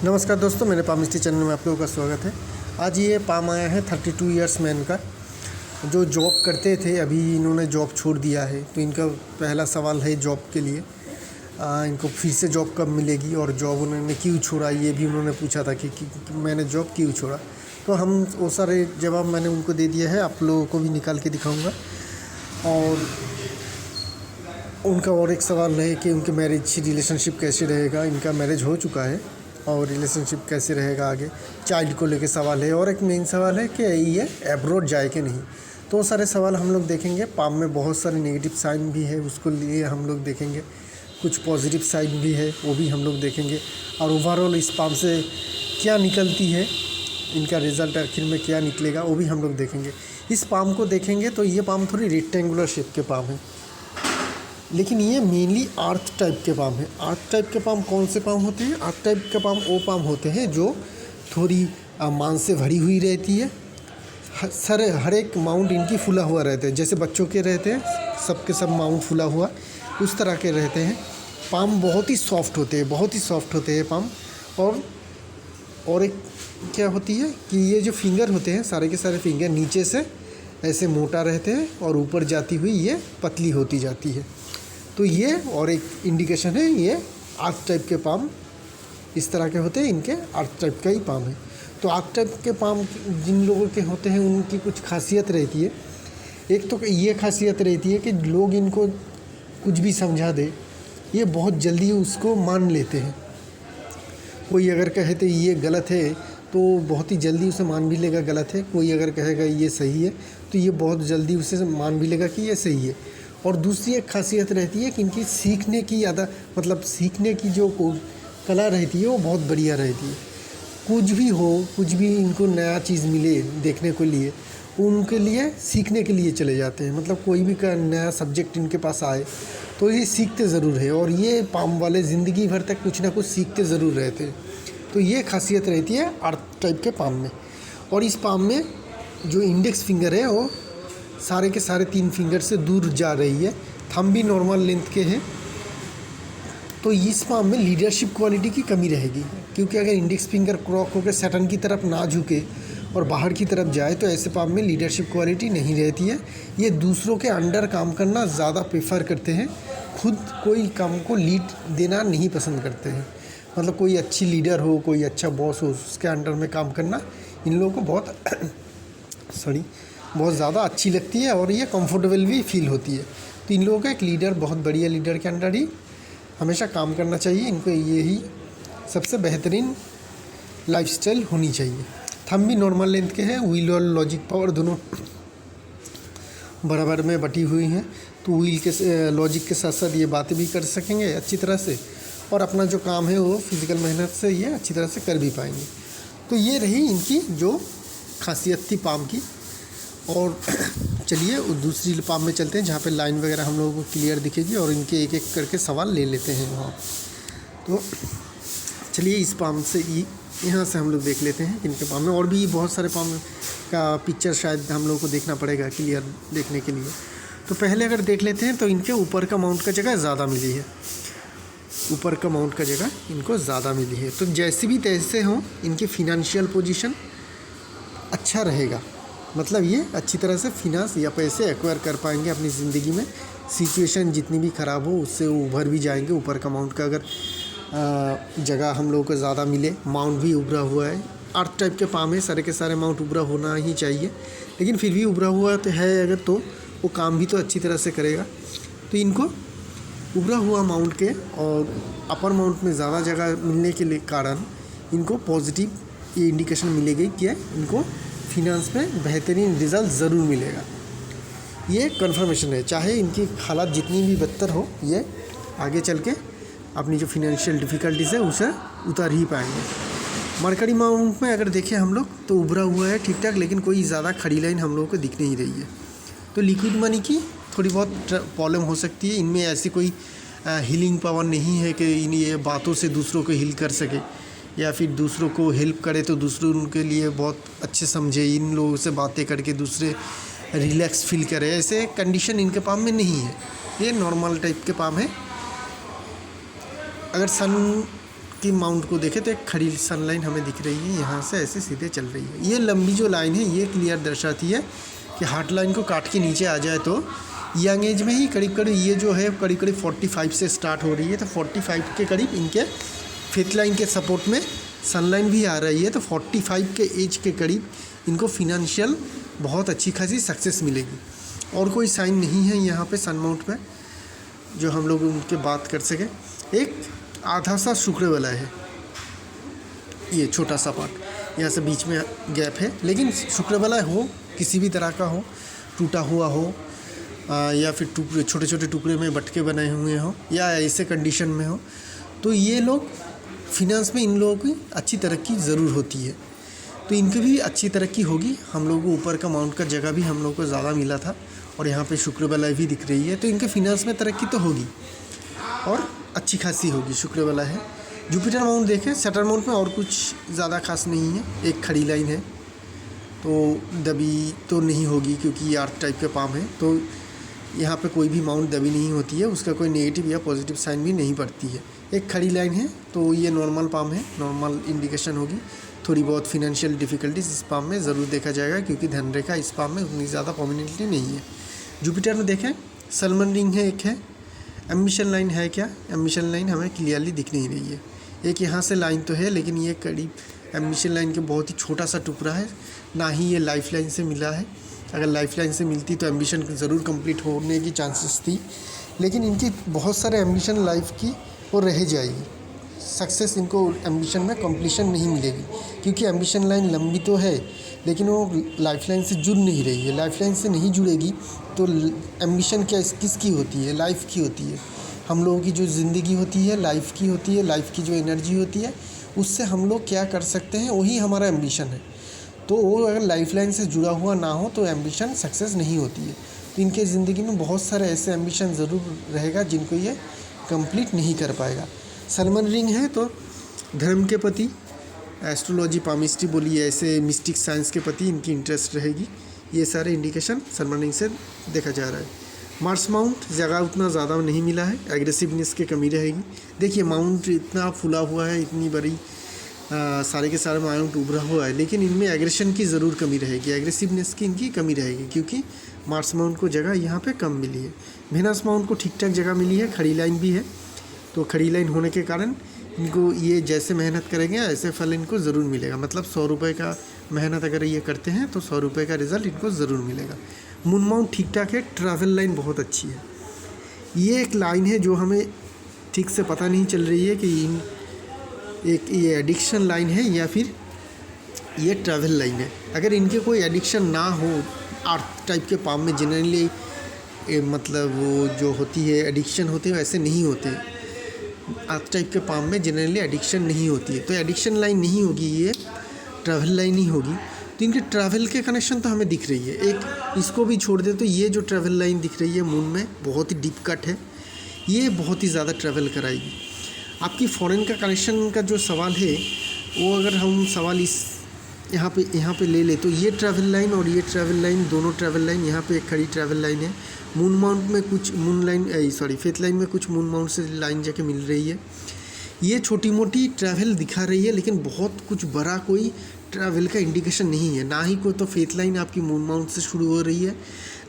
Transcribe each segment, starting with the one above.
नमस्कार दोस्तों, मेरे पाम मिस्ट्री चैनल में आप लोगों का स्वागत है। आज ये पाम आया है 32 ईयर्स मैन का, जो जॉब करते थे, अभी इन्होंने जॉब छोड़ दिया है। तो इनका पहला सवाल है जॉब के लिए, इनको फिर से जॉब कब मिलेगी और जॉब उन्होंने क्यों छोड़ा, ये भी उन्होंने पूछा था कि मैंने जॉब क्यों छोड़ा। तो हम वो सारे जवाब मैंने उनको दे दिया है, आप लोगों को भी निकाल के दिखाऊँगा। और उनका और एक सवाल है कि उनके मैरिज रिलेशनशिप कैसे रहेगा। इनका मैरिज हो चुका है और रिलेशनशिप कैसे रहेगा आगे, चाइल्ड को लेके सवाल है। और एक मेन सवाल है कि ये एब्रॉड जाए कि नहीं। तो वो सारे सवाल हम लोग देखेंगे। पाम में बहुत सारे नेगेटिव साइन भी है, उसको लिए हम लोग देखेंगे। कुछ पॉजिटिव साइन भी है, वो भी हम लोग देखेंगे। और ओवरऑल इस पाम से क्या निकलती है, इनका रिज़ल्ट आखिर में क्या निकलेगा, वो भी हम लोग देखेंगे। इस पाम को देखेंगे तो ये पाम थोड़ी रेक्टेंगुलर शेप के पाम है, लेकिन ये मेनली आर्थ टाइप के पाम है। आर्थ टाइप के पाम कौन से पाम होते हैं? आर्थ टाइप के पाम वो पाम होते हैं जो थोड़ी मांस से भरी हुई रहती है। हर एक माउंट इनकी फूला हुआ रहता है, जैसे बच्चों के रहते हैं सबके सब माउंट फूला हुआ, उस तरह के रहते हैं। पाम बहुत ही सॉफ्ट होते हैं, बहुत ही सॉफ्ट होते हैं पाम। और एक क्या होती है कि ये जो फिंगर होते हैं, सारे के सारे फिंगर नीचे से ऐसे मोटा रहते हैं और ऊपर जाती हुई ये पतली होती जाती है। तो ये और एक इंडिकेशन है, ये आर्थ टाइप के पाम इस तरह के होते हैं, इनके आर्थ टाइप का ही पाम है। तो आर्थ टाइप के पाम जिन लोगों के होते हैं उनकी कुछ खासियत रहती है। एक तो ये खासियत रहती है कि लोग इनको कुछ भी समझा दे, ये बहुत जल्दी उसको मान लेते हैं। कोई अगर कहे तो ये गलत है तो बहुत ही जल्दी उसे मान भी लेगा गलत है। कोई अगर कहेगा ये सही है तो ये बहुत जल्दी उसे मान भी लेगा कि ये सही है। और दूसरी एक खासियत रहती है कि इनकी सीखने की सीखने की जो कला रहती है वो बहुत बढ़िया रहती है। कुछ भी हो, कुछ भी इनको नया चीज़ मिले देखने के लिए, उनके लिए सीखने के लिए चले जाते हैं। मतलब कोई भी नया सब्जेक्ट इनके पास आए तो ये सीखते ज़रूर है, और ये पाम वाले ज़िंदगी भर तक कुछ ना कुछ सीखते ज़रूर रहते हैं। तो ये खासियत रहती है आर्थ टाइप के पाम में। और इस पाम में जो इंडेक्स फिंगर है वो सारे के सारे 3 फिंगर से दूर जा रही है। थंब भी नॉर्मल लेंथ के हैं। तो इस पाम में लीडरशिप क्वालिटी की कमी रहेगी, क्योंकि अगर इंडेक्स फिंगर क्रॉक होकर सैटर्न की तरफ ना झुके और बाहर की तरफ जाए तो ऐसे पाम में लीडरशिप क्वालिटी नहीं रहती है। ये दूसरों के अंडर काम करना ज़्यादा प्रेफर करते हैं, खुद कोई काम को लीड देना नहीं पसंद करते हैं। मतलब कोई अच्छी लीडर हो, कोई अच्छा बॉस हो, उसके अंडर में काम करना इन लोगों को बहुत ज़्यादा अच्छी लगती है और ये कंफर्टेबल भी फील होती है। तो इन लोगों का एक लीडर, बहुत बढ़िया लीडर के अंडर ही हमेशा काम करना चाहिए। इनको यही सबसे बेहतरीन लाइफस्टाइल होनी चाहिए। थंब भी नॉर्मल लेंथ के हैं। व्हील और लॉजिक पावर दोनों बराबर में बटी हुई हैं, तो व्हील के लॉजिक के साथ साथ ये बातें भी कर सकेंगे अच्छी तरह से, और अपना जो काम है वो फिज़िकल मेहनत से ये अच्छी तरह से कर भी पाएंगे। तो ये रही इनकी जो खासियत थी पाम की। और चलिए दूसरी पाम में चलते हैं, जहाँ पे लाइन वगैरह हम लोगों को क्लियर दिखेगी, और इनके एक एक करके सवाल ले लेते हैं वहाँ। तो चलिए इस पाम से यहाँ से हम लोग देख लेते हैं इनके पाम में। और भी बहुत सारे पाम का पिक्चर शायद हम लोगों को देखना पड़ेगा क्लियर देखने के लिए। तो पहले अगर देख लेते हैं तो इनके ऊपर का माउंट का जगह ज़्यादा मिली है, ऊपर का माउंट का जगह इनको ज़्यादा मिली है। तो जैसे भी तैसे हों, इनकी फिनंशियल पोजीशन अच्छा रहेगा। मतलब ये अच्छी तरह से फिनांस या पैसे एक्वायर कर पाएंगे अपनी ज़िंदगी में। सिचुएशन जितनी भी ख़राब हो उससे वो उभर भी जाएंगे। ऊपर का माउंट का अगर जगह हम लोगों को ज़्यादा मिले, माउंट भी उभरा हुआ है, आर्थ टाइप के पाम है, सारे के सारे माउंट उभरा होना ही चाहिए, लेकिन फिर भी उभरा हुआ तो है अगर, तो वो काम भी तो अच्छी तरह से करेगा। तो इनको उभरा हुआ माउंट के और अपर माउंट में ज़्यादा जगह मिलने के लिए कारण इनको पॉजिटिव ये इंडिकेशन मिलेगी कि इनको फिनांस में बेहतरीन रिज़ल्ट ज़रूर मिलेगा। ये कंफर्मेशन है, चाहे इनकी हालात जितनी भी बदतर हो, ये आगे चल के अपनी जो फिनेंशियल डिफ़िकल्टीज़ है उसे उतार ही पाएंगे। मरकरी माउंट में अगर देखें हम लोग तो उभरा हुआ है ठीक ठाक, लेकिन कोई ज़्यादा खड़ी लाइन हम लोगों को दिख नहीं रही है। तो लिक्विड मनी की थोड़ी बहुत प्रॉब्लम हो सकती है। इनमें ऐसी कोई हीलिंग पावर नहीं है कि इन ये बातों से दूसरों को हील कर सके, या फिर दूसरों को हेल्प करे तो दूसरे उनके लिए बहुत अच्छे समझे, इन लोगों से बातें करके दूसरे रिलैक्स फील करे, ऐसे कंडीशन इनके पाम में नहीं है। ये नॉर्मल टाइप के पाम है। अगर सन की माउंट को देखें तो एक खड़ी सनलाइन हमें दिख रही है, यहाँ से ऐसे सीधे चल रही है। ये लंबी जो लाइन है ये क्लियर दर्शाती है कि हार्ट लाइन को काट के नीचे आ जाए तो यंग एज में ही करीब करीब ये जो है करीब करीब 45 से स्टार्ट हो रही है, तो 45 के करीब इनके फिफ्थ लाइन के सपोर्ट में सनलाइन भी आ रही है, तो 45 के एज के करीब इनको फिनेंशियल बहुत अच्छी खासी सक्सेस मिलेगी। और कोई साइन नहीं है यहाँ पे सन माउंट में जो हम लोग उनके बात कर सकें। एक आधा सा शुक्र वाला है, ये छोटा सा पार्ट यहाँ से बीच में गैप है, लेकिन शुक्र वाला हो किसी भी तरह का हो, टूटा हुआ हो या फिर टुकड़े छोटे छोटे टुकड़े में बटके बनाए हुए हो या ऐसे कंडीशन में हो, तो ये लोग फिनेंस में इन लोगों की अच्छी तरक्की ज़रूर होती है। तो इनकी भी अच्छी तरक्की होगी। हम लोगों को ऊपर का माउंट का जगह भी हम लोग को ज़्यादा मिला था और यहाँ पे शुक्र वाला भी दिख रही है, तो इनके फिनेंस में तरक्की तो होगी और अच्छी खासी होगी। शुक्र वाला है। जुपिटर माउंट देखें, सैटर्न माउंट में और कुछ ज़्यादा खास नहीं है, एक खड़ी लाइन है, तो दबी तो नहीं होगी क्योंकि ये आर्थ टाइप के पाम है, तो यहाँ पे कोई भी माउंट दबी नहीं होती है, उसका कोई नेगेटिव या पॉजिटिव साइन भी नहीं पड़ती है। एक खड़ी लाइन है, तो ये नॉर्मल पाम है, नॉर्मल इंडिकेशन होगी। थोड़ी बहुत फिनेंशियल डिफ़िकल्टीज इस पाम में ज़रूर देखा जाएगा क्योंकि धन रेखा इस पाम में उतनी ज़्यादा प्रोमिनेंटली नहीं है। जुपिटर में देखें, सलमन रिंग है, एक है एम्बिशन लाइन है। क्या एम्बिशन लाइन हमें क्लियरली दिख नहीं रही है। एक यहाँ से लाइन तो है, लेकिन ये करीब एम्बिशन लाइन के बहुत ही छोटा सा टुकड़ा है, ना ही ये लाइफ लाइन से मिला है। अगर लाइफ लाइन से मिलती तो एम्बिशन ज़रूर कंप्लीट होने की चांसेस थी, लेकिन इनकी बहुत सारे एम्बिशन लाइफ की वो रह जाएगी। सक्सेस इनको एम्बिशन में कंप्लीशन नहीं मिलेगी क्योंकि एम्बिशन लाइन लंबी तो है, लेकिन वो लाइफ लाइन से जुड़ नहीं रही है। लाइफ लाइन से नहीं जुड़ेगी तो एम्बिशन क्या किसकी होती है? लाइफ की होती है। हम लोगों की जो ज़िंदगी होती है लाइफ की होती है, लाइफ की जो एनर्जी होती है उससे हम लोग क्या कर सकते हैं वही हमारा एम्बिशन है। तो वो अगर लाइफ लाइन से जुड़ा हुआ ना हो तो एम्बिशन सक्सेस नहीं होती है। तो इनके ज़िंदगी में बहुत सारे ऐसे एम्बिशन ज़रूर रहेगा जिनको ये कंप्लीट नहीं कर पाएगा। सलमन रिंग है तो धर्म के प्रति, एस्ट्रोलॉजी, पामिस्ट्री बोलिए, ऐसे मिस्टिक साइंस के प्रति इनकी इंटरेस्ट रहेगी। ये सारे इंडिकेशन सलमन रिंग से देखा जा रहा है। मार्स माउंट जगह उतना ज़्यादा नहीं मिला है, एग्रेसिवनेस की कमी रहेगी। देखिए माउंट इतना फूला हुआ है, इतनी बड़ी सारे के सारे माउंट उभरा हुआ है, लेकिन इनमें एग्रेशन की ज़रूर कमी रहेगी, एग्रेसिवनेस की इनकी कमी रहेगी क्योंकि मार्स माउंट को जगह यहाँ पे कम मिली है। वेनस माउंट को ठीक ठाक जगह मिली है, खड़ी लाइन भी है, तो खड़ी लाइन होने के कारण इनको ये जैसे मेहनत करेंगे ऐसे फल इनको ज़रूर मिलेगा। मतलब 100 रुपये का मेहनत अगर ये करते हैं तो 100 रुपये का रिज़ल्ट इनको ज़रूर मिलेगा। मून माउंट ठीक ठाक है, ट्रैवल लाइन बहुत अच्छी है। ये एक लाइन है जो हमें ठीक से पता नहीं चल रही है कि एक ये एडिक्शन लाइन है या फिर ये ट्रैवल लाइन है। अगर इनके कोई एडिक्शन ना हो, आर्थ टाइप के पाम में जनरली मतलब वो जो होती है एडिक्शन होते हैं वैसे नहीं होते। आर्थ टाइप के पाम में जनरली एडिक्शन नहीं होती है, तो एडिक्शन लाइन नहीं होगी, ये ट्रैवल लाइन ही होगी। तो इनके ट्रैवल के कनेक्शन तो हमें दिख रही है। एक इसको भी छोड़ दे तो ये जो ट्रैवल लाइन दिख रही है मून में बहुत ही डीप कट है, ये बहुत ही ज़्यादा ट्रैवल कराएगी। आपकी फॉरेन का कनेक्शन का जो सवाल है वो अगर हम सवाल इस यहाँ पे ले ले तो ये ट्रैवल लाइन और ये ट्रैवल लाइन, दोनों ट्रैवल लाइन, यहाँ पे एक खड़ी ट्रैवल लाइन है। मून माउंट में कुछ फेथ लाइन में कुछ मून माउंट से लाइन जाके मिल रही है। ये छोटी मोटी ट्रैवल दिखा रही है, लेकिन बहुत कुछ बड़ा कोई ट्रैवल का इंडिकेशन नहीं है। ना ही कोई तो फेथ लाइन आपकी मून माउंट से शुरू हो रही है,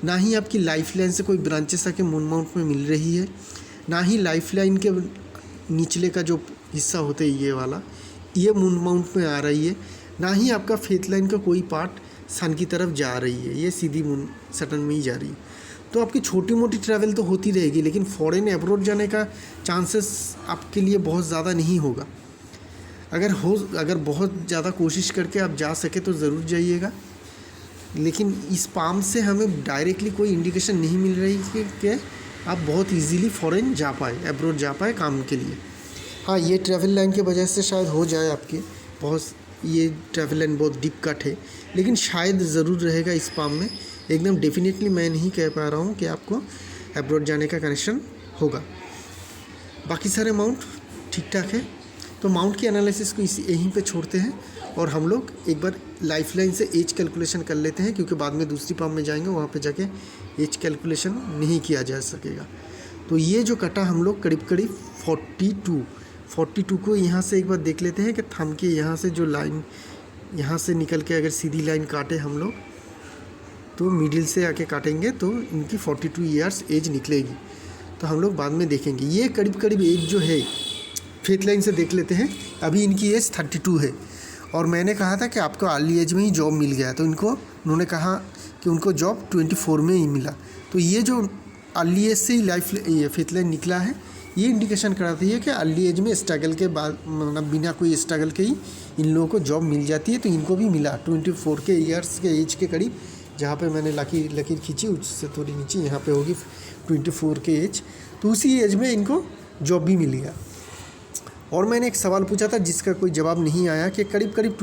ना ही आपकी लाइफ लाइन से कोई ब्रांचेस आके मून माउंट में मिल रही है, ना ही लाइफ लाइन के निचले का जो हिस्सा होता है ये वाला, ये मून माउंट में आ रही है, ना ही आपका फेथ लाइन का कोई पार्ट सन की तरफ जा रही है, ये सीधी मून सैटर्न में ही जा रही है। तो आपकी छोटी मोटी ट्रैवल तो होती रहेगी, लेकिन फॉरेन अब्रॉड जाने का चांसेस आपके लिए बहुत ज़्यादा नहीं होगा। अगर बहुत ज़्यादा कोशिश करके आप जा सके तो ज़रूर जाइएगा, लेकिन इस पाम से हमें डायरेक्टली कोई इंडिकेशन नहीं मिल रही कि आप बहुत इजीली फॉरेन जा पाए, अब्रॉड जा पाए काम के लिए। हाँ, ये ट्रैवल लाइन की वजह से शायद हो जाए आपके बहुत, ये ट्रैवल लाइन बहुत डीप कट है, लेकिन शायद ज़रूर रहेगा इस पाम में। एकदम डेफिनेटली मैं नहीं कह पा रहा हूँ कि आपको अब्रॉड जाने का कनेक्शन होगा। बाकी सारे माउंट ठीक ठाक है। तो माउंट की एनालिसिस को यहीं पे छोड़ते हैं और हम लोग एक बार लाइफ लाइन से एज कैलकुलेशन कर लेते हैं, क्योंकि बाद में दूसरी पाम में जाएंगे वहाँ पे जाके एज कैलकुलेशन नहीं किया जा सकेगा। तो ये जो कटा हम लोग करीब करीब 42 को यहाँ से एक बार देख लेते हैं कि थंब के यहाँ से जो लाइन यहाँ से निकल के अगर सीधी लाइन काटे हम लोग तो मिडिल से आके काटेंगे तो इनकी 42 ईयर्स एज निकलेगी। तो हम लोग बाद में देखेंगे। ये करीब करीब एज जो है फेथ लाइन से देख लेते हैं। अभी इनकी एज 32 है और मैंने कहा था कि आपको अर्ली एज में ही जॉब मिल गया, तो उन्होंने कहा कि उनको जॉब 24 में ही मिला। तो ये जो अर्ली एज से ही ये फेथ लाइन निकला है, ये इंडिकेशन कराती है कि अर्ली एज में स्ट्रगल के बाद, मतलब बिना कोई स्ट्रगल के ही इन लोगों को जॉब मिल जाती है। तो इनको भी मिला 24 के ईयर्स के एज के करीब, जहाँ पे मैंने लकीर खींची उससे थोड़ी नीचे यहाँ पे होगी 24 के एज। तो उसी एज में इनको जॉब भी मिल गया। और मैंने एक सवाल पूछा था जिसका कोई जवाब नहीं आया कि करीब करीब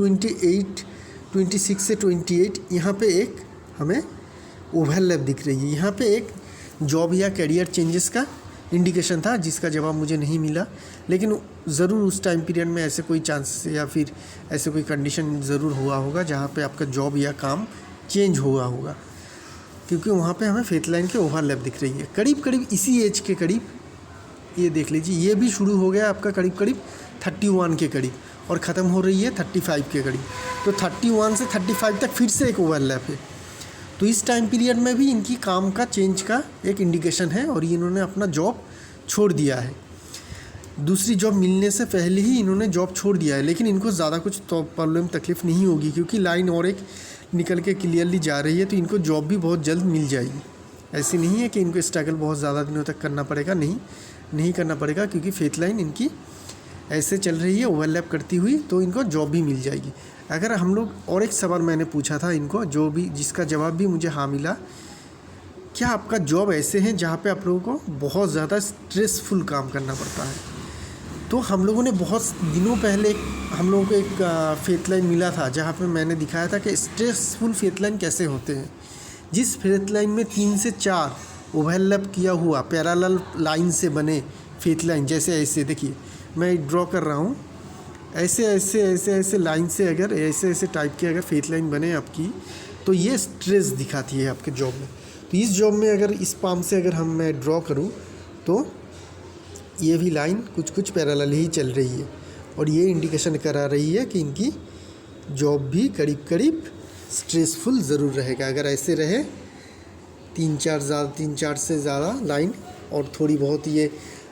26 से 28 यहाँ पे एक हमें ओवरलैप दिख रही है। यहाँ पे एक जॉब या करियर चेंजेस का इंडिकेशन था जिसका जवाब मुझे नहीं मिला, लेकिन ज़रूर उस टाइम पीरियड में ऐसे कोई चांस या फिर ऐसे कोई कंडीशन ज़रूर हुआ होगा जहाँ पे आपका जॉब या काम चेंज हुआ होगा, क्योंकि वहाँ पे हमें फेथ लाइन के ओवरलैप दिख रही है करीब करीब इसी एज के करीब। ये देख लीजिए, ये भी शुरू हो गया आपका करीब करीब 31 के करीब और ख़त्म हो रही है 35 के करीब। तो 31 से 35 तक फिर से एक ओवरलैप है। तो इस टाइम पीरियड में भी इनकी काम का चेंज का एक इंडिकेशन है और इन्होंने अपना जॉब छोड़ दिया है। दूसरी जॉब मिलने से पहले ही इन्होंने जॉब छोड़ दिया है, लेकिन इनको ज़्यादा कुछ तो प्रॉब्लम तकलीफ़ नहीं होगी क्योंकि लाइन और एक निकल के क्लियरली जा रही है। तो इनको जॉब भी बहुत जल्द मिल जाएगी। ऐसी नहीं है कि इनको स्ट्रगल बहुत ज़्यादा दिनों तक करना पड़ेगा, नहीं करना पड़ेगा, क्योंकि फेथ लाइन इनकी ऐसे चल रही है ओवरलैप करती हुई, तो इनको जॉब भी मिल जाएगी। अगर हम लोग, और एक सवाल मैंने पूछा था इनको जिसका जवाब भी मुझे हाँ मिला, क्या आपका जॉब ऐसे हैं जहाँ पे आप लोगों को बहुत ज़्यादा स्ट्रेसफुल काम करना पड़ता है? तो हम लोगों ने बहुत दिनों पहले हम लोगों को एक फेथ लाइन मिला था जहाँ पे मैंने दिखाया था कि स्ट्रेसफुल फेथ लाइन कैसे होते हैं। जिस फेथ लाइन में 3 से 4 ओवरलैप किया हुआ पैरेलल लाइन से बने फेथ लाइन, जैसे ऐसे देखिए मैं ड्रॉ कर रहा हूँ, ऐसे लाइन से अगर ऐसे टाइप के अगर फेथ लाइन बने आपकी, तो ये स्ट्रेस दिखाती है आपके जॉब में। तो इस जॉब में अगर इस पाम से अगर मैं ड्रॉ करूँ तो ये भी लाइन कुछ पैरेलल ही चल रही है और ये इंडिकेशन करा रही है कि इनकी जॉब भी करीब स्ट्रेसफुल ज़रूर रहेगा। अगर ऐसे रहे 3-4 से ज़्यादा लाइन और थोड़ी बहुत ये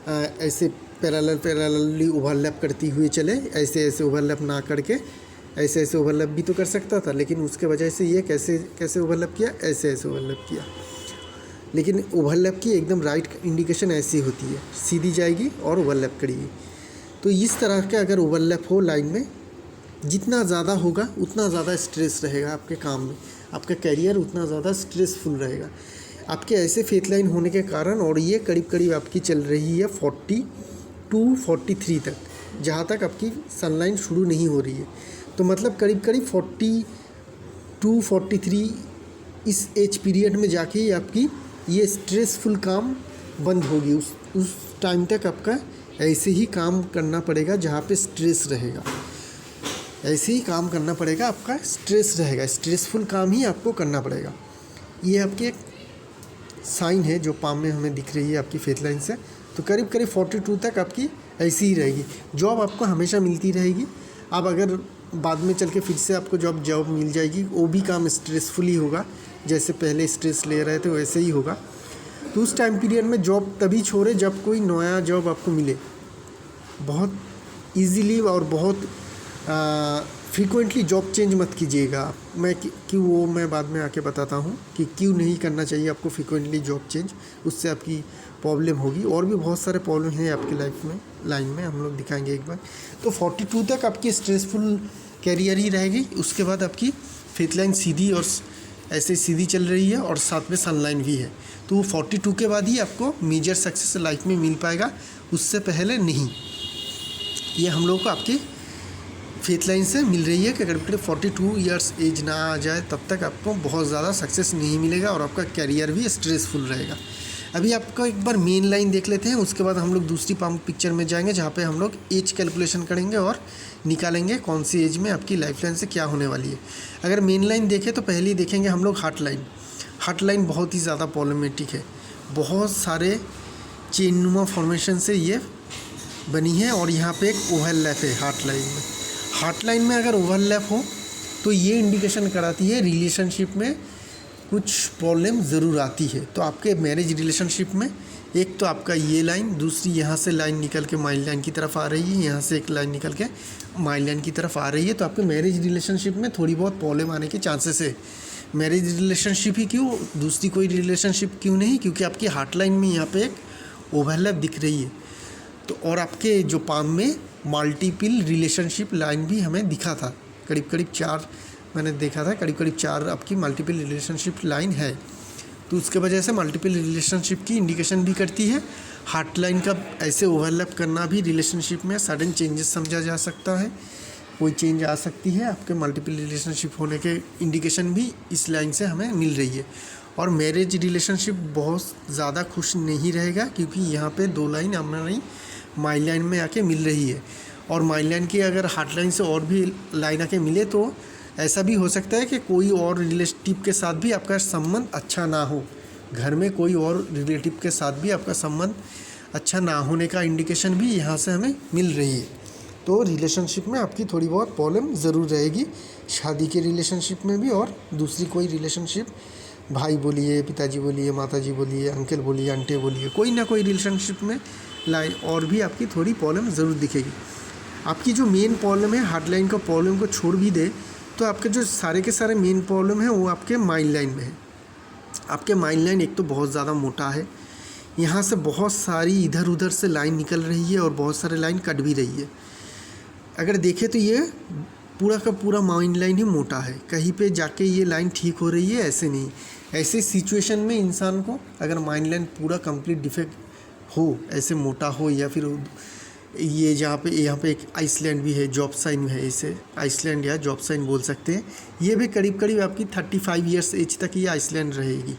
ऐसे पैरेलली ओवरलैप करती हुई चले, ऐसे ओवरलैप ना करके ऐसे ओवरलैप भी तो कर सकता था, लेकिन उसके वजह से ये कैसे ओवरलैप किया, ऐसे ओवरलैप किया। लेकिन ओवरलैप की एकदम राइट इंडिकेशन ऐसी होती है, सीधी जाएगी और ओवरलैप करेगी। तो इस तरह का अगर ओवरलैप हो लाइन में, जितना ज़्यादा होगा उतना ज़्यादा स्ट्रेस रहेगा आपके काम में, आपका करियर उतना ज़्यादा स्ट्रेसफुल रहेगा आपके ऐसे फेथ लाइन होने के कारण। और ये करीब आपकी चल रही है 42-43 तक, जहाँ तक आपकी सनलाइन शुरू नहीं हो रही है। तो मतलब करीब 42-43 इस एज पीरियड में जाके ही आपकी ये स्ट्रेसफुल काम बंद होगी। उस टाइम तक आपका ऐसे ही काम करना पड़ेगा जहाँ पे स्ट्रेस रहेगा, ऐसे ही काम करना पड़ेगा, आपका स्ट्रेस रहेगा, स्ट्रेसफुल काम ही आपको करना पड़ेगा। ये आपकी एक साइन है जो पाम में हमें दिख रही है आपकी फेथ लाइन से। तो करीब 42 तक आपकी ऐसी ही रहेगी, जॉब आपको हमेशा मिलती रहेगी। अब अगर बाद में चल के फिर से आपको जॉब मिल जाएगी, वो भी काम स्ट्रेसफुल ही होगा, जैसे पहले स्ट्रेस ले रहे थे वैसे ही होगा। तो उस टाइम पीरियड में जॉब तभी छोड़े जब कोई नया जॉब आपको मिले, बहुत ईजीली और बहुत फ्रीक्वेंटली जॉब चेंज मत कीजिएगा। मैं बाद में आके बताता हूँ कि क्यों नहीं करना चाहिए आपको फ्रीक्वेंटली जॉब चेंज, उससे आपकी प्रॉब्लम होगी। और भी बहुत सारे प्रॉब्लम हैं आपकी लाइन में हम लोग दिखाएंगे एक बार। तो 42 तक आपकी स्ट्रेसफुल कैरियर ही रहेगी, उसके बाद आपकी फेथ लाइन सीधी और ऐसे सीधी चल रही है और साथ में सनलाइन भी है। तो 42 के बाद ही आपको मेजर सक्सेस लाइफ में मिल पाएगा, उससे पहले नहीं। ये हम लोग को आपकी फेथ लाइन से मिल रही है कि अगर 42 ईयर्स एज ना आ जाए तब तक आपको बहुत ज़्यादा सक्सेस नहीं मिलेगा और आपका कैरियर भी स्ट्रेसफुल रहेगा। अभी आपको एक बार मेन लाइन देख लेते हैं, उसके बाद हम लोग दूसरी पाम पिक्चर में जाएंगे जहाँ पे हम लोग एज कैलकुलेशन करेंगे और निकालेंगे कौन सी एज में आपकी लाइफ लाइन से क्या होने वाली है। अगर मेन लाइन देखें तो पहले ही देखेंगे हम लोग हार्ट लाइन बहुत ही ज़्यादा प्रॉब्लमेटिक है। बहुत सारे चेन नुमा फॉर्मेशन से ये बनी है और यहाँ पे एक ओवरलैप है हार्ट लाइन में। हार्ट लाइन में अगर ओवरलैप हो तो ये इंडिकेशन कराती है रिलेशनशिप में कुछ प्रॉब्लम ज़रूर आती है। तो आपके मैरिज रिलेशनशिप में एक तो आपका ये लाइन, दूसरी यहाँ से लाइन निकल के माइल लाइन की तरफ आ रही है, यहाँ से एक लाइन निकल के माइल लाइन की तरफ आ रही है, तो आपके मैरिज रिलेशनशिप में थोड़ी बहुत प्रॉब्लम आने के चांसेस है। मैरिज रिलेशनशिप ही क्यों, दूसरी कोई रिलेशनशिप क्यों नहीं, क्योंकि आपकी हार्ट लाइन में यहाँ पे एक ओवरलैप दिख रही है। तो और आपके जो पाम में मल्टीपल रिलेशनशिप लाइन भी हमें दिखा था, करीब करीब 4 मैंने देखा था, करीब करीब 4 आपकी मल्टीपल रिलेशनशिप लाइन है। तो उसके वजह से मल्टीपल रिलेशनशिप की इंडिकेशन भी करती है। हार्ट लाइन का ऐसे ओवरलैप करना भी रिलेशनशिप में सडन चेंजेस समझा जा सकता है, कोई चेंज आ सकती है। आपके मल्टीपल रिलेशनशिप होने के इंडिकेशन भी इस लाइन से हमें मिल रही है। और मैरिज रिलेशनशिप बहुत ज़्यादा खुश नहीं रहेगा, क्योंकि यहाँ पे 2 लाइन हमारी माइल लाइन में आके मिल रही है। और माइल लाइन की अगर हार्ट लाइन से और भी लाइन आके मिले तो ऐसा भी हो सकता है कि कोई और रिलेटिव के साथ भी आपका संबंध अच्छा ना हो, घर में कोई और रिलेटिव के साथ भी आपका संबंध अच्छा ना होने का इंडिकेशन भी यहाँ से हमें मिल रही है। तो रिलेशनशिप में आपकी थोड़ी बहुत प्रॉब्लम ज़रूर रहेगी, शादी के रिलेशनशिप में भी और दूसरी कोई रिलेशनशिप, भाई बोलिए, पिताजी बोलिए, माताजी बोलिए, अंकल बोलिए, आंटी बोलिए, कोई ना कोई रिलेशनशिप में लाइन और भी आपकी थोड़ी प्रॉब्लम ज़रूर दिखेगी। आपकी जो मेन प्रॉब्लम है हार्ट लाइन का प्रॉब्लम को छोड़ भी दे तो आपके जो सारे के सारे मेन प्रॉब्लम है वो आपके माइल लाइन में है। आपके माइल लाइन एक तो बहुत ज़्यादा मोटा है, यहाँ से बहुत सारी इधर उधर से लाइन निकल रही है और बहुत सारे लाइन कट भी रही है। अगर देखें तो ये पूरा का पूरा माइल लाइन ही मोटा है, कहीं पे जाके ये लाइन ठीक हो रही है ऐसे नहीं। ऐसे सिचुएशन में इंसान को अगर माइल लाइन पूरा कंप्लीट डिफेक्ट हो, ऐसे मोटा हो, या फिर ये यहाँ पे एक आइसलैंड भी है, जॉब साइन है, इसे आइसलैंड या जॉब साइन बोल सकते हैं। ये भी करीब करीब आपकी 35 ईयर्स एज तक ये आइसलैंड रहेगी।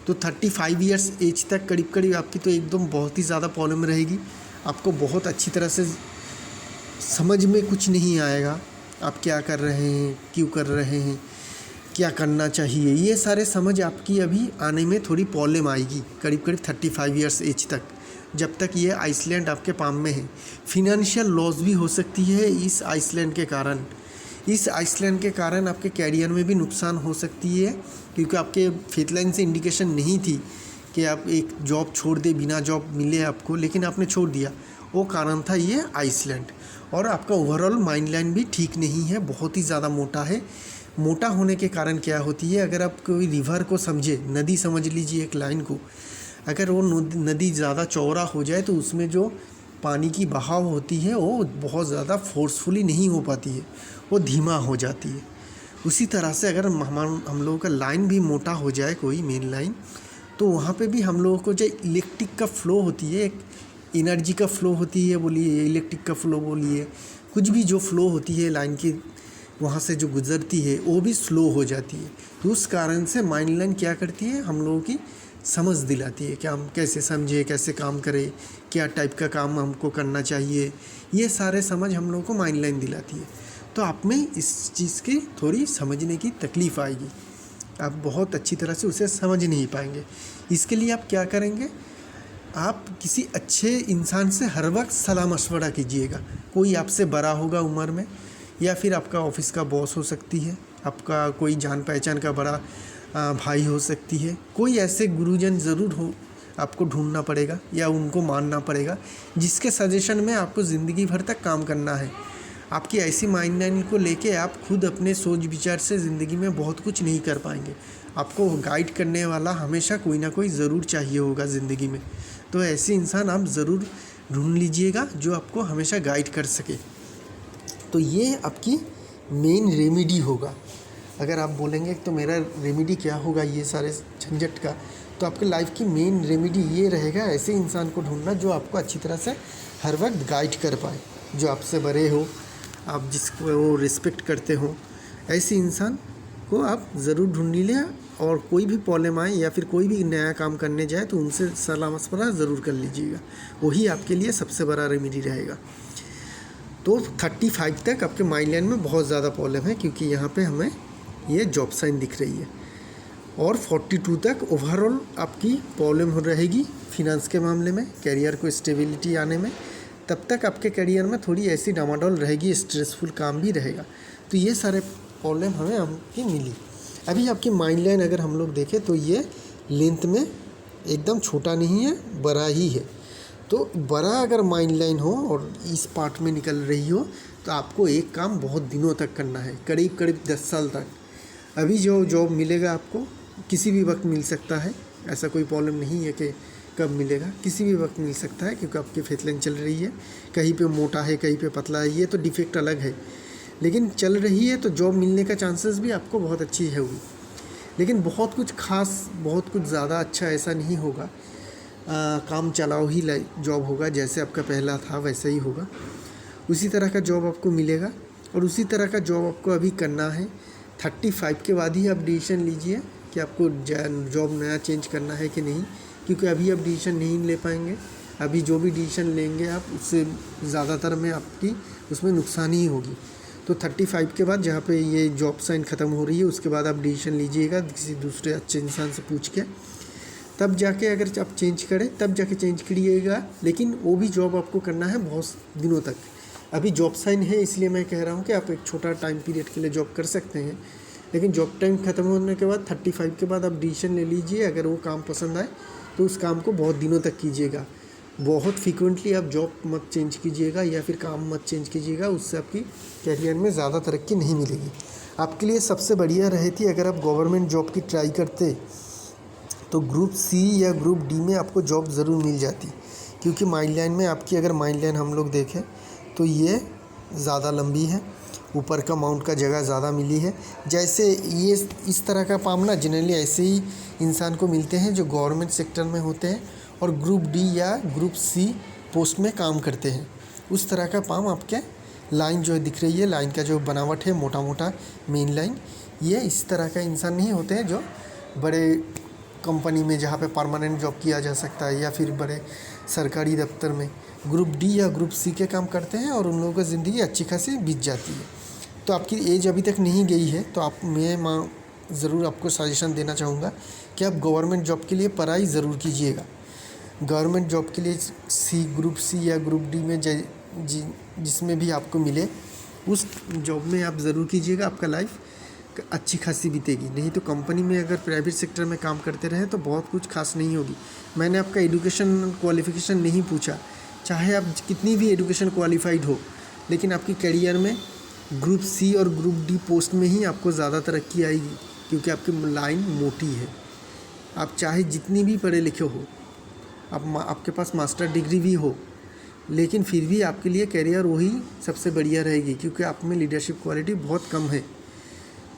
तो 35 ईयर्स एज तक करीब करीब आपकी तो एकदम बहुत ही ज़्यादा प्रॉब्लम रहेगी। आपको बहुत अच्छी तरह से समझ में कुछ नहीं आएगा, आप क्या कर रहे हैं, क्यों कर रहे हैं, क्या करना चाहिए, ये सारे समझ आपकी अभी आने में थोड़ी प्रॉब्लम आएगी करीब करीब 35 ईयर्स एज तक, जब तक ये आइसलैंड आपके पाम में है। फिनंशियल लॉस भी हो सकती है इस आइसलैंड के कारण। इस आइसलैंड के कारण आपके कैरियर में भी नुकसान हो सकती है, क्योंकि आपके फेथ लाइन से इंडिकेशन नहीं थी कि आप एक जॉब छोड़ दे, बिना जॉब मिले आपको, लेकिन आपने छोड़ दिया। वो कारण था ये आइसलैंड। और आपका ओवरऑल माइंड लाइन भी ठीक नहीं है, बहुत ही ज़्यादा मोटा है। मोटा होने के कारण क्या होती है, अगर आप कोई रिवर को समझे, नदी समझ लीजिए एक लाइन को, अगर वो नदी ज़्यादा चौड़ा हो जाए तो उसमें जो पानी की बहाव होती है वो बहुत ज़्यादा फोर्सफुली नहीं हो पाती है, वो धीमा हो जाती है। उसी तरह से अगर हम लोगों का लाइन भी मोटा हो जाए, कोई मेन लाइन, तो वहाँ पे भी हम लोगों को जो इलेक्ट्रिक का फ़्लो होती है, एक एनर्जी का फ़्लो होती है बोलिए, इलेक्ट्रिक का फ़्लो बोलिए, कुछ भी जो फ़्लो होती है लाइन की वहाँ से जो गुज़रती है वो भी स्लो हो जाती है। तो उस कारण से माइंड लाइन क्या करती है, हम लोगों की समझ दिलाती है कि हम कैसे समझे, कैसे काम करें, क्या टाइप का काम हमको करना चाहिए, ये सारे समझ हम लोगों को माइंड लाइन दिलाती है। तो आप में इस चीज़ की थोड़ी समझने की तकलीफ़ आएगी, आप बहुत अच्छी तरह से उसे समझ नहीं पाएंगे। इसके लिए आप क्या करेंगे, आप किसी अच्छे इंसान से हर वक्त सलाह मशवरा कीजिएगा। कोई आपसे बड़ा होगा उम्र में, या फिर आपका ऑफिस का बॉस हो सकती है, आपका कोई जान पहचान का बड़ा भाई हो सकती है। कोई ऐसे गुरुजन ज़रूर हो, आपको ढूंढना पड़ेगा या उनको मानना पड़ेगा, जिसके सजेशन में आपको ज़िंदगी भर तक काम करना है। आपकी ऐसी माइंड लाइन को लेके आप खुद अपने सोच विचार से ज़िंदगी में बहुत कुछ नहीं कर पाएंगे। आपको गाइड करने वाला हमेशा कोई ना कोई ज़रूर चाहिए होगा ज़िंदगी में। तो ऐसे इंसान आप ज़रूर ढूंढ लीजिएगा जो आपको हमेशा गाइड कर सके। तो ये आपकी मेन रेमेडी होगा। अगर आप बोलेंगे तो मेरा रेमेडी क्या होगा ये सारे झंझट का, तो आपके लाइफ की मेन रेमेडी ये रहेगा, ऐसे इंसान को ढूंढना जो आपको अच्छी तरह से हर वक्त गाइड कर पाए, जो आपसे बड़े हो, आप जिसको रिस्पेक्ट करते हो, ऐसे इंसान को आप ज़रूर ढूंढ लीजिए। और कोई भी प्रॉब्लम आए या फिर कोई भी नया काम करने जाए तो उनसे सलाह मशवरा ज़रूर कर लीजिएगा, वही आपके लिए सबसे बड़ा रेमेडी रहेगा। तो 35 तक आपके माइंड लाइन में बहुत ज़्यादा प्रॉब्लम है, क्योंकि यहाँ पे हमें ये जॉब साइन दिख रही है। और 42 तक ओवरऑल आपकी प्रॉब्लम हो रहेगी फिनांस के मामले में, कैरियर को स्टेबिलिटी आने में, तब तक आपके करियर में थोड़ी ऐसी डामाडोल रहेगी, स्ट्रेसफुल काम भी रहेगा। तो ये सारे प्रॉब्लम हमें हमकी मिली। अभी आपकी माइंड लाइन अगर हम लोग देखें तो ये लेंथ में एकदम छोटा नहीं है, बड़ा ही है। तो बड़ा अगर माइंड लाइन हो और इस पार्ट में निकल रही हो तो आपको एक काम बहुत दिनों तक करना है, करीब करीब 10 साल तक। अभी जो जॉब मिलेगा आपको किसी भी वक्त मिल सकता है, ऐसा कोई प्रॉब्लम नहीं है कि कब मिलेगा, किसी भी वक्त मिल सकता है, क्योंकि आपकी फेथ लाइन चल रही है। कहीं पे मोटा है, कहीं पे पतला है, ये तो डिफेक्ट अलग है, लेकिन चल रही है तो जॉब मिलने का चांसेस भी आपको बहुत अच्छी है हुई। लेकिन बहुत कुछ खास, बहुत कुछ ज़्यादा अच्छा ऐसा नहीं होगा। काम चलाओ ही जॉब होगा, जैसे आपका पहला था वैसा ही होगा। उसी तरह का जॉब आपको मिलेगा और उसी तरह का जॉब आपको अभी करना है। 35 के बाद ही आप डिसीजन लीजिए कि आपको जॉब नया चेंज करना है कि नहीं, क्योंकि अभी आप डिसीजन नहीं ले पाएंगे। अभी जो भी डिसीजन लेंगे आप, उससे ज़्यादातर में आपकी उसमें नुकसान ही होगी। तो 35 के बाद जहाँ पे ये जॉब साइन ख़त्म हो रही है, उसके बाद आप डिसीजन लीजिएगा किसी दूसरे अच्छे इंसान से पूछ के, तब जाके अगर आप चेंज करें तब जाके चेंज करिएगा। लेकिन वो भी जॉब आपको करना है बहुत दिनों तक। अभी जॉब साइन है इसलिए मैं कह रहा हूँ कि आप एक छोटा टाइम पीरियड के लिए जॉब कर सकते हैं, लेकिन जॉब टाइम ख़त्म होने के बाद 35 के बाद आप डिसीजन ले लीजिए। अगर वो काम पसंद आए तो उस काम को बहुत दिनों तक कीजिएगा। बहुत फ्रीक्वेंटली आप जॉब मत चेंज कीजिएगा या फिर काम मत चेंज कीजिएगा, उससे आपकी कैरियर में ज़्यादा तरक्की नहीं मिलेगी। आपके लिए सबसे बढ़िया रहती अगर आप गवर्नमेंट जॉब की ट्राई करते तो ग्रुप सी या ग्रुप डी में आपको जॉब ज़रूर मिल जाती, क्योंकि माइंड लाइन में आपकी अगर माइंड लाइन हम लोग देखें तो ये ज़्यादा लंबी है, ऊपर का माउंट का जगह ज़्यादा मिली है। जैसे ये इस तरह का पाम ना जनरली ऐसे ही इंसान को मिलते हैं जो गवर्नमेंट सेक्टर में होते हैं और ग्रुप डी या ग्रुप सी पोस्ट में काम करते हैं। उस तरह का पाम आपके लाइन जो दिख रही है, लाइन का जो बनावट है, मोटा मोटा मेन लाइन, ये इस तरह का इंसान नहीं होते हैं जो बड़े कंपनी में जहाँ पे परमानेंट जॉब किया जा सकता है या फिर बड़े सरकारी दफ्तर में। ग्रुप डी या ग्रुप सी के काम करते हैं और उन लोगों की ज़िंदगी अच्छी खासी बीत जाती है। तो आपकी एज अभी तक नहीं गई है तो मैं ज़रूर आपको सजेशन देना चाहूँगा कि आप गवर्नमेंट जॉब के लिए पढ़ाई ज़रूर कीजिएगा। गवर्नमेंट जॉब के लिए सी ग्रुप सी या ग्रुप डी में जिसमें भी आपको मिले उस जॉब में आप ज़रूर कीजिएगा। आपका लाइफ अच्छी खासी बीतेगी। नहीं तो कंपनी में अगर प्राइवेट सेक्टर में काम करते रहे तो बहुत कुछ खास नहीं होगी। मैंने आपका एजुकेशन क्वालिफ़िकेशन नहीं पूछा, चाहे आप कितनी भी एजुकेशन क्वालिफाइड हो, लेकिन आपकी करियर में ग्रुप सी और ग्रुप डी पोस्ट में ही आपको ज़्यादा तरक्की आएगी, क्योंकि आपकी लाइन मोटी है। आप चाहे जितनी भी पढ़े लिखे हो, आपके पास मास्टर डिग्री भी हो, लेकिन फिर भी आपके लिए करियर वही सबसे बढ़िया रहेगी, क्योंकि आप में लीडरशिप क्वालिटी बहुत कम है।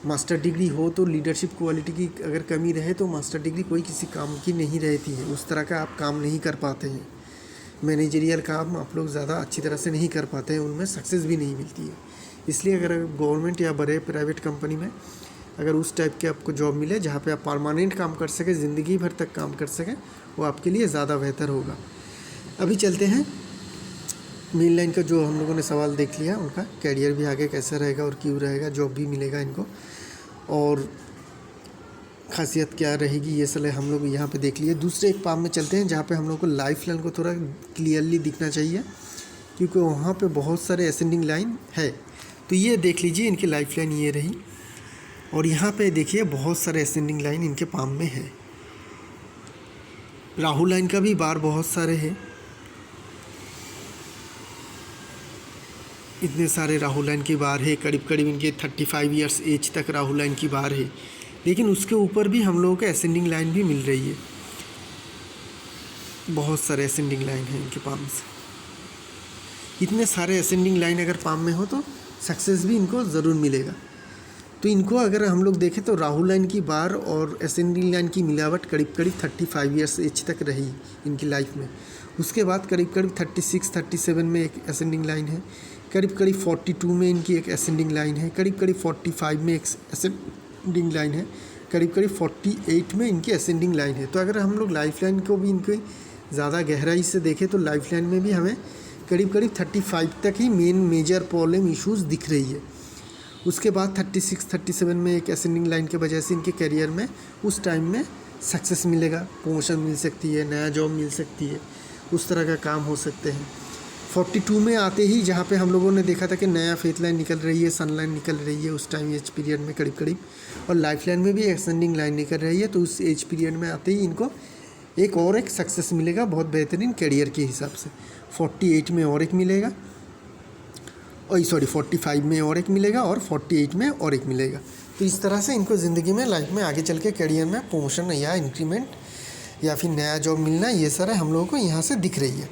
मास्टर डिग्री हो तो लीडरशिप क्वालिटी की अगर कमी रहे तो मास्टर डिग्री कोई किसी काम की नहीं रहती है। उस तरह का आप काम नहीं कर पाते हैं। मैनेजरियल काम आप लोग ज़्यादा अच्छी तरह से नहीं कर पाते हैं, उनमें सक्सेस भी नहीं मिलती है। इसलिए अगर गवर्नमेंट या बड़े प्राइवेट कंपनी में अगर उस टाइप के आपको जॉब मिले जहाँ पे आप परमानेंट काम कर सकें, ज़िंदगी भर तक काम कर सकें, वो आपके लिए ज़्यादा बेहतर होगा। अभी चलते हैं मेन लाइन का जो हम लोगों ने सवाल देख लिया, उनका कैरियर भी आगे कैसा रहेगा और क्यों रहेगा, जॉब भी मिलेगा इनको और खासियत क्या रहेगी, ये सलाह हम लोग यहाँ पे देख लिए। दूसरे एक पाम में चलते हैं जहाँ पे हम लोग को लाइफ लाइन को थोड़ा क्लियरली दिखना चाहिए, क्योंकि वहाँ पे बहुत सारे असेंडिंग लाइन है। तो ये देख लीजिए, इनकी लाइफ लाइन ये रही और यहाँ पे देखिए बहुत सारे असेंडिंग लाइन इनके पाम में है। राहु लाइन का भी बार बहुत सारे हैं, इतने सारे राहु लाइन की बार है, करीब करीब इनके 35 ईयर्स एज तक राहु लाइन की बार है। लेकिन उसके ऊपर भी हम लोगों को असेंडिंग लाइन भी मिल रही है, बहुत सारे असेंडिंग लाइन हैं इनके पाम से। इतने सारे असेंडिंग लाइन अगर पाम में हो तो सक्सेस भी इनको ज़रूर मिलेगा। तो इनको अगर हम लोग देखें तो राहु लाइन की बार और असेंडिंग लाइन की मिलावट करीब करीब 35 ईयर्स एज तक रही इनकी लाइफ में। उसके बाद करीब करीब 36-37 में एक असेंडिंग लाइन है, करीब करीब 42 में इनकी एक असेंडिंग लाइन है, करीब करीब 45 में एक असेंडिंग लाइन है, करीब करीब 48 में इनकी असेंडिंग लाइन है। तो अगर हम लोग लाइफ लाइन को भी इनकी ज़्यादा गहराई से देखें तो लाइफ लाइन में भी हमें करीब करीब 35 तक ही मेजर प्रॉब्लम इश्यूज़ दिख रही है। उसके बाद 36-37 में एक असेंडिंग लाइन के वजह से इनके करियर में उस टाइम में सक्सेस मिलेगा, प्रमोशन मिल सकती है, नया जॉब मिल सकती है, उस तरह का काम हो सकते हैं। 42 में आते ही जहाँ पे हम लोगों ने देखा था कि नया फेथ लाइन निकल रही है, सन लाइन निकल रही है उस टाइम एज पीरियड में करीब करीब, और लाइफ लाइन में भी एक्सटेंडिंग लाइन निकल रही है, तो उस एज पीरियड में आते ही इनको एक सक्सेस मिलेगा बहुत बेहतरीन कैरियर के हिसाब से। 48 में और एक मिलेगा, 45 में और एक मिलेगा और 48 में और एक मिलेगा। तो इस तरह से इनको ज़िंदगी में लाइफ में आगे चल के कैरियर में प्रमोशन या इंक्रीमेंट या फिर नया जॉब मिलना, ये सारा हम लोगों को यहाँ से दिख रही है।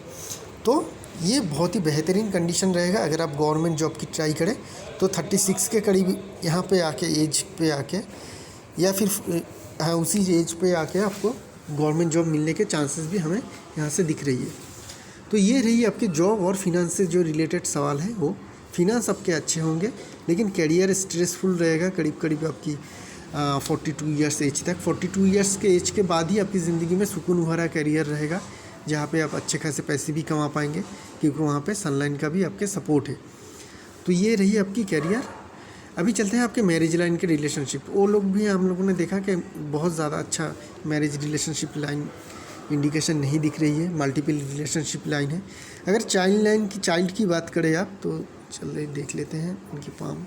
तो ये बहुत ही बेहतरीन कंडीशन रहेगा अगर आप गवर्नमेंट जॉब की ट्राई करें तो 36 के करीब यहाँ पे आके एज पे आके या फिर हाँ उसी एज पे आके आपको गवर्नमेंट जॉब मिलने के चांसेस भी हमें यहाँ से दिख रही है। तो ये रही आपके जॉब और फिनांस से जो रिलेटेड सवाल है। वो फिनांस आपके अच्छे होंगे लेकिन कैरियर स्ट्रेसफुल रहेगा करीब करीब आपकी 42 ईयर्स एज तक। 42 ईयर्स के एज के बाद ही आपकी ज़िंदगी में सुकून भरा कैरियर रहेगा जहाँ पे आप अच्छे खासे पैसे भी कमा पाएंगे क्योंकि वहाँ पे सनलाइन का भी आपके सपोर्ट है। तो ये रही आपकी कैरियर। अभी चलते हैं आपके मैरिज लाइन के रिलेशनशिप। वो लोग भी हम लोगों ने देखा कि बहुत ज़्यादा अच्छा मैरिज रिलेशनशिप लाइन इंडिकेशन नहीं दिख रही है, मल्टीपल रिलेशनशिप लाइन है। अगर चाइल्ड की बात करें आप तो चलिए देख लेते हैं उनकी पाम।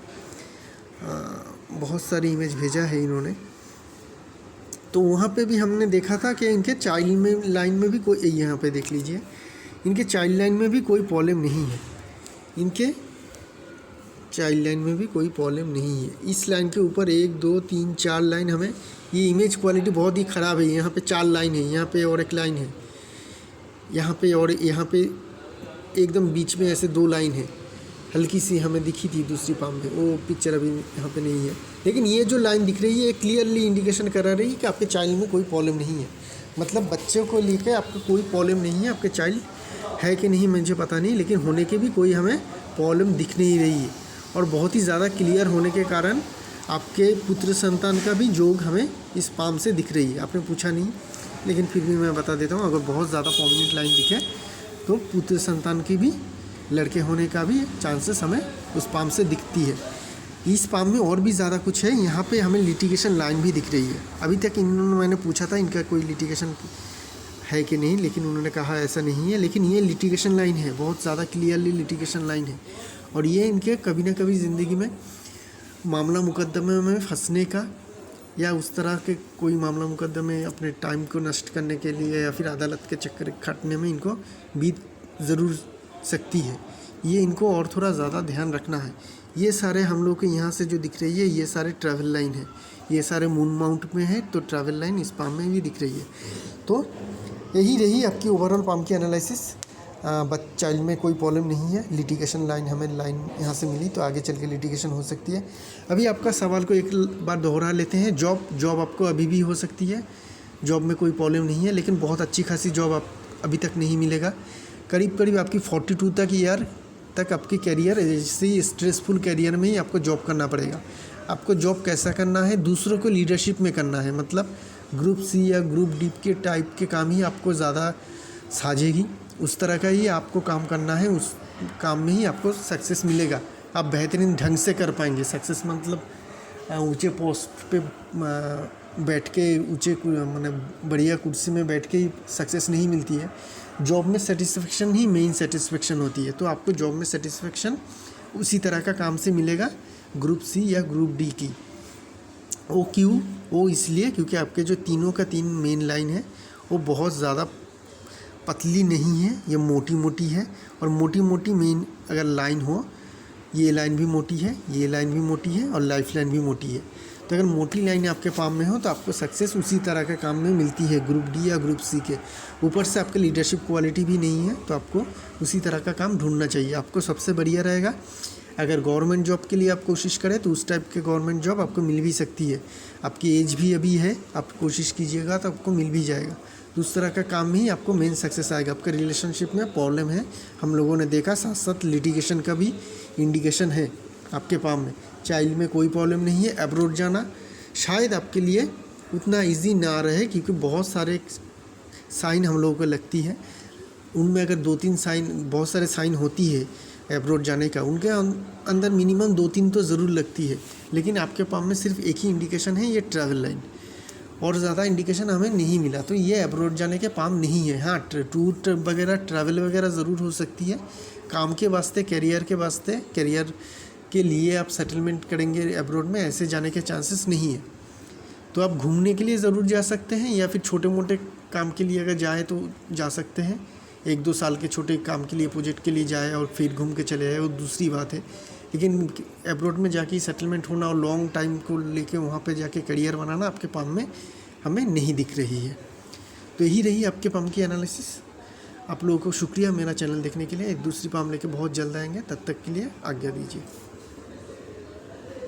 बहुत सारी इमेज भेजा है इन्होंने, तो वहाँ पे भी हमने देखा था कि इनके चाइल्ड में लाइन में भी कोई, यहाँ पे देख लीजिए इनके चाइल्ड लाइन में भी कोई प्रॉब्लम नहीं है, इनके चाइल्ड लाइन में भी कोई प्रॉब्लम नहीं है। इस लाइन के ऊपर 1 2 3 4 लाइन, हमें ये इमेज क्वालिटी बहुत ही ख़राब है। यहाँ पे 4 लाइन है, यहाँ पे और एक लाइन है, यहाँ पे और यहाँ पे एकदम बीच में ऐसे 2 लाइन है, हल्की सी हमें दिखी थी दूसरी पाम में, वो पिक्चर अभी यहाँ पे नहीं है। लेकिन ये जो लाइन दिख रही है क्लियरली इंडिकेशन करा रही है कि आपके चाइल्ड में कोई प्रॉब्लम नहीं है। मतलब बच्चे को लेकर आपको कोई प्रॉब्लम नहीं है। आपके चाइल्ड है कि नहीं मुझे पता नहीं, लेकिन होने के भी कोई हमें प्रॉब्लम दिख नहीं रही है। और बहुत ही ज़्यादा क्लियर होने के कारण आपके पुत्र संतान का भी जोग हमें इस पाम से दिख रही है। आपने पूछा नहीं लेकिन फिर भी मैं बता देता हूँ, अगर बहुत ज़्यादा प्रोमिनेंट लाइन दिखे तो पुत्र संतान की भी, लड़के होने का भी चांसेस हमें उस पाम से दिखती है। इस पाम में और भी ज़्यादा कुछ है, यहाँ पे हमें लिटिगेशन लाइन भी दिख रही है। अभी तक इन्होंने, मैंने पूछा था इनका कोई लिटिगेशन है कि नहीं, लेकिन उन्होंने कहा ऐसा नहीं है। लेकिन ये लिटिगेशन लाइन है, बहुत ज़्यादा क्लियरली लिटिगेशन लाइन है। और ये इनके कभी ना कभी ज़िंदगी में मामला मुकदमे में फंसने का या उस तरह के कोई मामला मुकदमे अपने टाइम को नष्ट करने के लिए या फिर अदालत के चक्कर काटने में इनको बीत ज़रूर सकती है। ये इनको और थोड़ा ज़्यादा ध्यान रखना है। ये सारे हम लोग के यहाँ से जो दिख रही है ये सारे ट्रैवल लाइन है, ये सारे मून माउंट में है, तो ट्रैवल लाइन इस पाम में भी दिख रही है। तो यही रही आपकी ओवरऑल पाम की एनालिसिस। चाइल्ड में कोई प्रॉब्लम नहीं है। लिटिगेशन लाइन, हमें लाइन यहाँ से मिली तो आगे चल के लिटिगेशन हो सकती है। अभी आपका सवाल को एक बार दोहरा लेते हैं। जॉब आपको अभी भी हो सकती है, जॉब में कोई प्रॉब्लम नहीं है, लेकिन बहुत अच्छी खासी जॉब आप अभी तक नहीं मिलेगा। करीब करीब आपकी 42 तक ईयर तक आपकी कैरियर ऐसे स्ट्रेसफुल कैरियर में ही आपको जॉब करना पड़ेगा। आपको जॉब कैसा करना है, दूसरों को लीडरशिप में करना है। मतलब ग्रुप सी या ग्रुप डी के टाइप के काम ही आपको ज़्यादा साझेगी, उस तरह का ही आपको काम करना है। उस काम में ही आपको सक्सेस मिलेगा, आप बेहतरीन ढंग से कर पाएंगे। सक्सेस मतलब ऊंचे पोस्ट पे बैठ के, ऊंचे माने बढ़िया कुर्सी में बैठ के ही सक्सेस नहीं मिलती है। जॉब में सेटिस्फेक्शन ही मेन सेटिस्फेक्शन होती है। तो आपको जॉब में सेटिस्फेक्शन उसी तरह का काम से मिलेगा, ग्रुप सी या ग्रुप डी की। वो क्यों? वो इसलिए क्योंकि आपके जो तीनों का 3 मेन लाइन है वो बहुत ज़्यादा पतली नहीं है, ये मोटी मोटी है। और मोटी मोटी मेन अगर लाइन हो, ये लाइन भी मोटी है, ये लाइन भी मोटी है और लाइफ लाइन भी मोटी है। तो अगर मोटी लाइन आपके पाम में हो तो आपको सक्सेस उसी तरह के काम में मिलती है, ग्रुप डी या ग्रुप सी के। ऊपर से आपके लीडरशिप क्वालिटी भी नहीं है तो आपको उसी तरह का काम ढूंढना चाहिए। आपको सबसे बढ़िया रहेगा अगर गवर्नमेंट जॉब के लिए आप कोशिश करें तो उस टाइप के गवर्नमेंट जॉब आपको मिल भी सकती है। आपकी एज भी अभी है, आप कोशिश कीजिएगा तो आपको मिल भी जाएगा। तो उस तरह का काम में ही आपको मेन सक्सेस आएगा। आपके रिलेशनशिप में प्रॉब्लम है, हम लोगों ने देखा, साथ साथ लिटिगेशन का भी इंडिकेशन है आपके पाम में। चाइल्ड में कोई प्रॉब्लम नहीं है। अब्रॉड जाना शायद आपके लिए उतना इजी ना रहे क्योंकि बहुत सारे साइन हम लोगों को लगती है। उनमें अगर 2-3 साइन, बहुत सारे साइन होती है अब्रॉड जाने का, उनके अंदर मिनिमम 2-3 तो ज़रूर लगती है। लेकिन आपके पाम में सिर्फ एक ही इंडिकेशन है, ये ट्रैवल लाइन। और ज़्यादा इंडिकेशन हमें नहीं मिला, तो ये अब्रॉड जाने के पाम नहीं है। हाँ, टूर वगैरह ट्रैवल वगैरह ज़रूर हो सकती है, काम के वास्ते, करियर के वास्ते, करियर के लिए आप सेटलमेंट करेंगे अब्रॉड में, ऐसे जाने के चांसेस नहीं है। तो आप घूमने के लिए ज़रूर जा सकते हैं, या फिर छोटे मोटे काम के लिए अगर जाए तो जा सकते हैं। 1-2 साल के छोटे काम के लिए, प्रोजेक्ट के लिए जाए और फिर घूम के चले आए, वो दूसरी बात है। लेकिन अब्रॉड में जाके सेटलमेंट होना और लॉन्ग टाइम को लेके वहाँ पे जाके करियर बनाना आपके पाम में हमें नहीं दिख रही है। तो यही रही आपके पाम की एनालिसिस। आप लोगों को शुक्रिया मेरा चैनल देखने के लिए। एक दूसरी पाम लेके बहुत जल्द आएंगे, तब तक के लिए आज्ञा दीजिए।